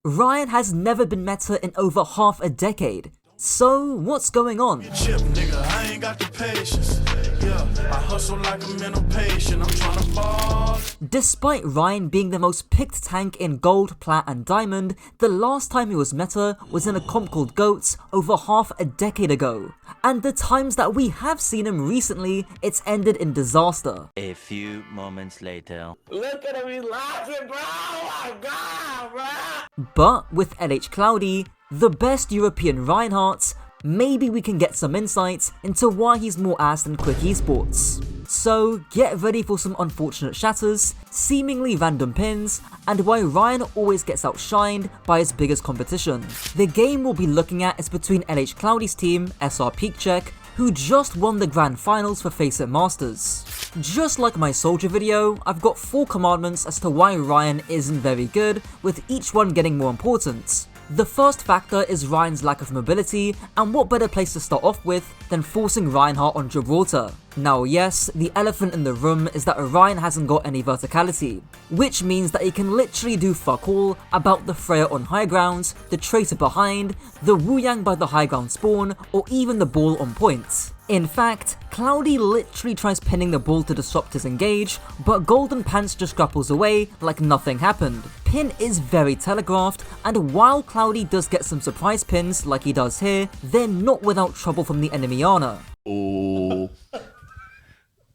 Rein has never been meta in over half a decade. So what's going on? Chip, nigga, I ain't got the patience. Yeah, I hustle like a mental patient. I'm tryna ball. Despite Rein being the most picked tank in Gold, Plat and Diamond, the last time he was meta was in a comp called GOATS over half a decade ago. And the times that we have seen him recently, it's ended in disaster. A few moments later. Look at him, he's laughing, bro! Oh my god, bro! But with LH Cloudy, the best European Reinhardt, maybe we can get some insights into why he's more ass than Quick Esports. So get ready for some unfortunate shatters, seemingly random pins, and why Rein always gets outshined by his biggest competition. The game we'll be looking at is between LH Cloudy's team, SR Peak Check, who just won the Grand Finals for Face It Masters. Just like my Soldier video, I've got 4 commandments as to why Rein isn't very good, with each one getting more important. The first factor is Rein's lack of mobility, and what better place to start off with than forcing Reinhardt on Gibraltar. Now yes, the elephant in the room is that Rein hasn't got any verticality, which means that he can literally do fuck all about the Freya on high ground, the traitor behind, the Wu Yang by the high ground spawn, or even the ball on point. In fact, Cloudy literally tries pinning the ball to disrupt his engage, but Golden Pants just grapples away like nothing happened. Pin is very telegraphed, and while Cloudy does get some surprise pins like he does here, they're not without trouble from the enemy Ana. Oh.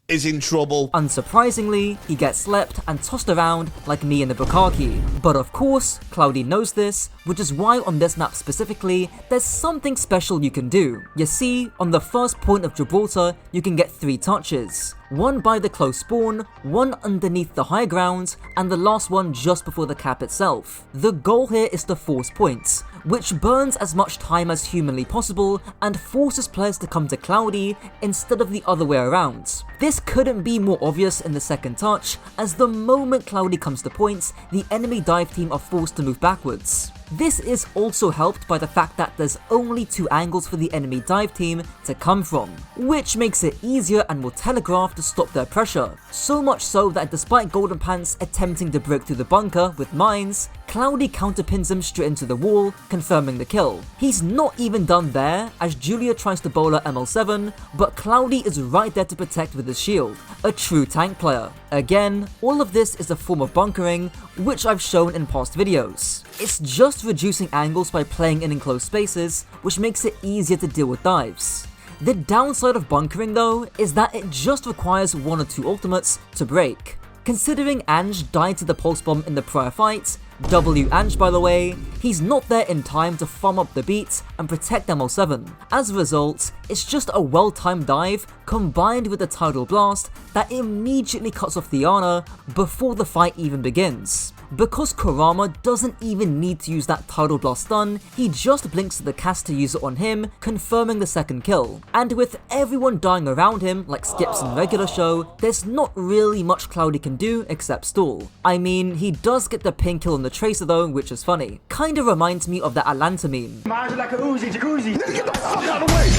Is in trouble. Unsurprisingly, he gets slept and tossed around like me in the Bukaki. But of course, Cloudy knows this, which is why on this map specifically, there's something special you can do. You see, on the first point of Gibraltar, you can get 3 touches. One by the close spawn, one underneath the high ground, and the last one just before the cap itself. The goal here is to force points, which burns as much time as humanly possible and forces players to come to Cloudy instead of the other way around. This couldn't be more obvious in the second touch, as the moment Cloudy comes to points, the enemy dive team are forced to move backwards. This is also helped by the fact that there's only 2 angles for the enemy dive team to come from, which makes it easier and more telegraphed to stop their pressure. So much so that despite Golden Pants attempting to break through the bunker with mines, Cloudy counterpins him straight into the wall, confirming the kill. He's not even done there, as Julia tries to bowl her ML7, but Cloudy is right there to protect with his shield. A true tank player. Again, all of this is a form of bunkering, which I've shown in past videos. It's just reducing angles by playing in enclosed spaces, which makes it easier to deal with dives. The downside of bunkering though, is that it just requires 1 or 2 ultimates to break. Considering Ange died to the pulse bomb in the prior fight, W Ange by the way, he's not there in time to farm up the beat and protect ML7. As a result, it's just a well-timed dive combined with a tidal blast that immediately cuts off the Ana before the fight even begins. Because Kurama doesn't even need to use that tidal blast stun, he just blinks to the cast to use it on him, confirming the second kill. And with everyone dying around him like Skips in regular show, there's not really much Cloudy can do except stall. I mean, he does get the pin kill on the Tracer though, which is funny. Kinda reminds me of the Atlanta meme. Mine's like a Uzi, jacuzzi. Get the fuck out of the way!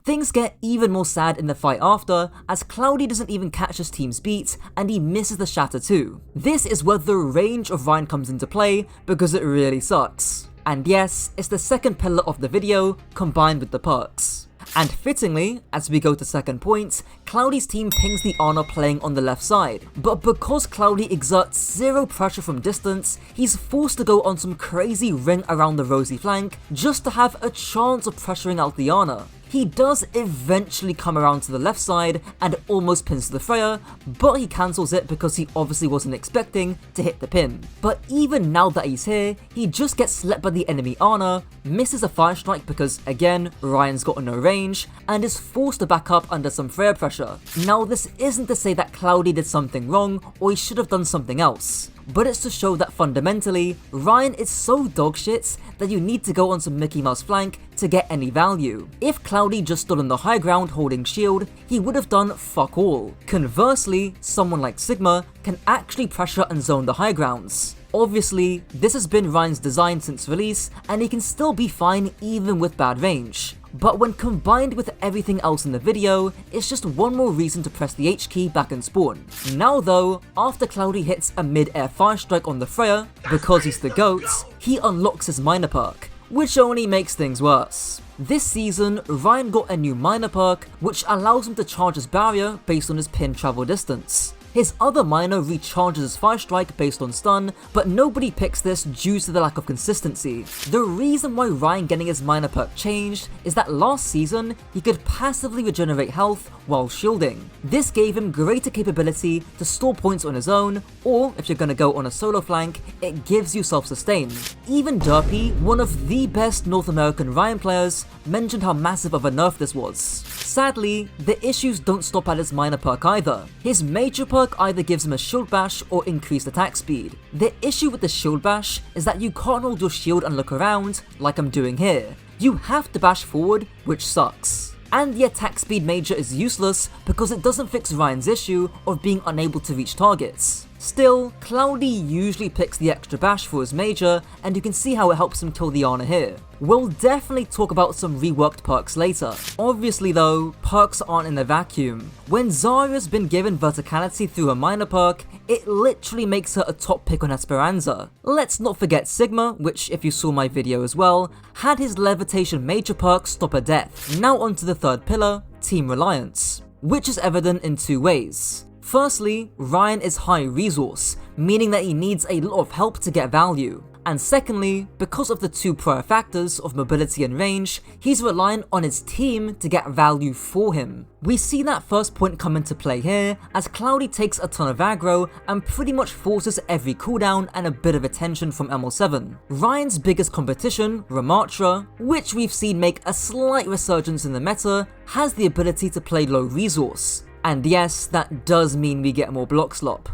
Things get even more sad in the fight after, as Cloudy doesn't even catch his team's beat, and he misses the shatter too. This is where the range of Rein comes into play, because it really sucks. And yes, it's the second pillar of the video, combined with the perks. And fittingly, as we go to second point, Cloudy's team pings the Ana playing on the left side. But because Cloudy exerts 0 pressure from distance, he's forced to go on some crazy ring around the rosy flank just to have a chance of pressuring out the Ana. He does eventually come around to the left side and almost pins the Freya, but he cancels it because he obviously wasn't expecting to hit the pin. But even now that he's here, he just gets slept by the enemy Ana, misses a fire strike because again, Ryan's got no range, and is forced to back up under some Freya pressure. Now this isn't to say that Cloudy did something wrong or he should have done something else, but it's to show that fundamentally, Rein is so dogshit that you need to go on some Mickey Mouse flank to get any value. If Cloudy just stood on the high ground holding shield, he would have done fuck all. Conversely, someone like Sigma can actually pressure and zone the high grounds. Obviously, this has been Rein's design since release, and he can still be fine even with bad range. But when combined with everything else in the video, it's just one more reason to press the H key back and spawn. Now though, after Cloudy hits a mid-air fire strike on the Freya, because he's the GOAT, he unlocks his minor perk, which only makes things worse. This season, Rein got a new minor perk, which allows him to charge his barrier based on his pin travel distance. His other minor recharges his fire strike based on stun, but nobody picks this due to the lack of consistency. The reason why Rein getting his minor perk changed is that last season, he could passively regenerate health while shielding. This gave him greater capability to store points on his own, or if you're gonna go on a solo flank, it gives you self-sustain. Even Derpy, one of the best North American Rein players, mentioned how massive of a nerf this was. Sadly, the issues don't stop at his minor perk either. His major perk either gives him a shield bash or increased attack speed. The issue with the shield bash is that you can't hold your shield and look around, like I'm doing here. You have to bash forward, which sucks. And the attack speed major is useless because it doesn't fix Rein's issue of being unable to reach targets. Still, Cloudy usually picks the extra bash for his major, and you can see how it helps him kill the Ana here. We'll definitely talk about some reworked perks later. Obviously though, perks aren't in a vacuum. When Zarya's been given verticality through her minor perk, it literally makes her a top pick on Esperanza. Let's not forget Sigma, which if you saw my video as well, had his levitation major perk stop her death. Now onto the third pillar, Team Reliance, which is evident in two ways. Firstly, Rein is high resource, meaning that he needs a lot of help to get value. And secondly, because of the two prior factors of mobility and range, he's reliant on his team to get value for him. We see that first point come into play here, as Cloudy takes a ton of aggro and pretty much forces every cooldown and a bit of attention from ML7. Rein's biggest competition, Ramattra, which we've seen make a slight resurgence in the meta, has the ability to play low resource. And yes, that does mean we get more block slop.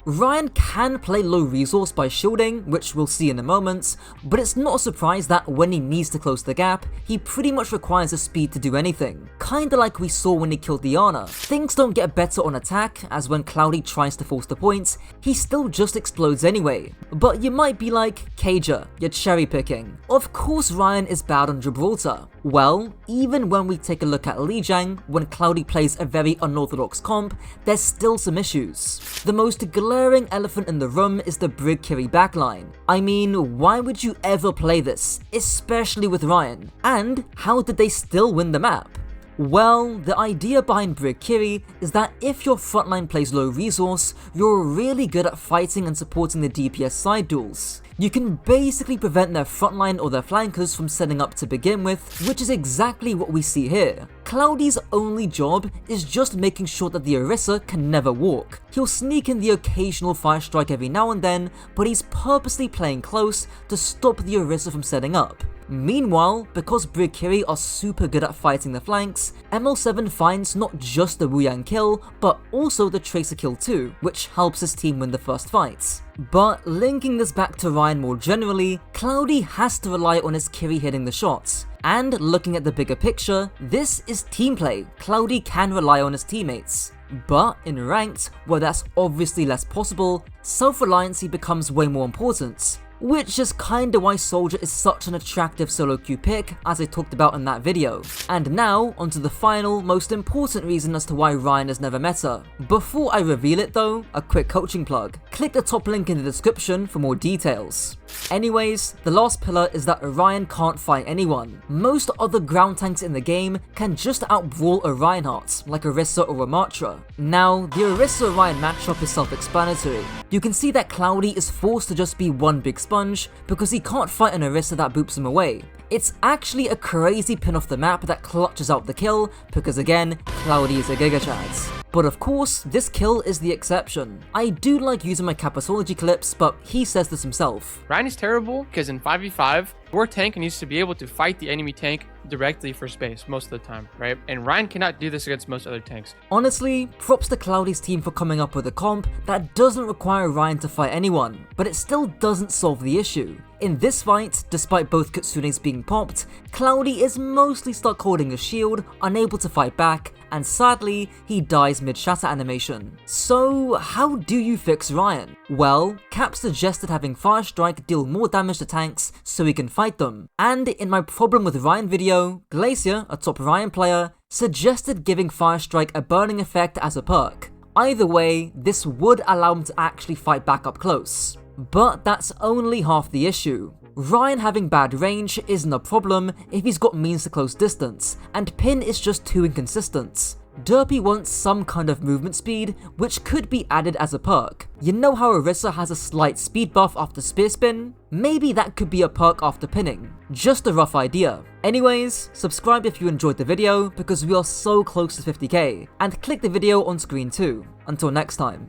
Rein can play low resource by shielding, which we'll see in a moment, but it's not a surprise that when he needs to close the gap, he pretty much requires the speed to do anything. Kinda like we saw when he killed the Ana. Things don't get better on attack, as when Cloudy tries to force the points, he still just explodes anyway. But you might be like, Kajor, you're cherry picking. Of course Rein is bad on Gibraltar. Well, even when we take a look at Lijiang, when Cloudy plays a very unorthodox comp, there's still some issues. The most glaring elephant in the room is the Brig Kiri backline. I mean, why would you ever play this, especially with Rein? And how did they still win the map? Well, the idea behind Brig Kiri is that if your frontline plays low resource, you're really good at fighting and supporting the DPS side duels. You can basically prevent their frontline or their flankers from setting up to begin with, which is exactly what we see here. Cloudy's only job is just making sure that the Orisa can never walk. He'll sneak in the occasional fire strike every now and then, but he's purposely playing close to stop the Orisa from setting up. Meanwhile, because Brig Kiri are super good at fighting the flanks, ML7 finds not just the Wuyang kill, but also the Tracer kill too, which helps his team win the first fights. But linking this back to Rein more generally, Cloudy has to rely on his Kiri hitting the shots. And looking at the bigger picture, this is team play. Cloudy can rely on his teammates. But in ranked, where that's obviously less possible, self-reliancy becomes way more important. Which is kinda why Soldier is such an attractive solo queue pick, as I talked about in that video. And now, onto the final, most important reason as to why Rein is never meta. Before I reveal it though, a quick coaching plug. Click the top link in the description for more details. Anyways, the last pillar is that Rein can't fight anyone. Most other ground tanks in the game can just outbrawl a Reinhardt, like Orisa or Ramattra. Now, the Orisa-Rein matchup is self-explanatory. You can see that Cloudy is forced to just be one big sponge because he can't fight an Orisa that boops him away. It's actually a crazy pin off the map that clutches out the kill because again, Cloudy is a gigachad. But of course, this kill is the exception. I do like using my Capitology clips, but he says this himself. Rein is terrible because in 5v5, Your tank needs to be able to fight the enemy tank directly for space most of the time, right? And Rein cannot do this against most other tanks. Honestly, props to Cloudy's team for coming up with a comp that doesn't require Rein to fight anyone, but it still doesn't solve the issue. In this fight, despite both Kitsunes being popped, Cloudy is mostly stuck holding a shield, unable to fight back, and sadly, he dies mid-shatter animation. So, how do you fix Rein? Well, Cap suggested having Fire Strike deal more damage to tanks so he can fight them. And in my problem with Rein video, Glacier, a top Rein player, suggested giving Fire Strike a burning effect as a perk. Either way, this would allow him to actually fight back up close. But that's only half the issue. Rein having bad range isn't a problem if he's got means to close distance, and Pin is just too inconsistent. Derpy wants some kind of movement speed, which could be added as a perk. You know how Orisa has a slight speed buff after spear spin? Maybe that could be a perk after pinning. Just a rough idea. Anyways, subscribe if you enjoyed the video because we are so close to 50k, and click the video on screen too. Until next time.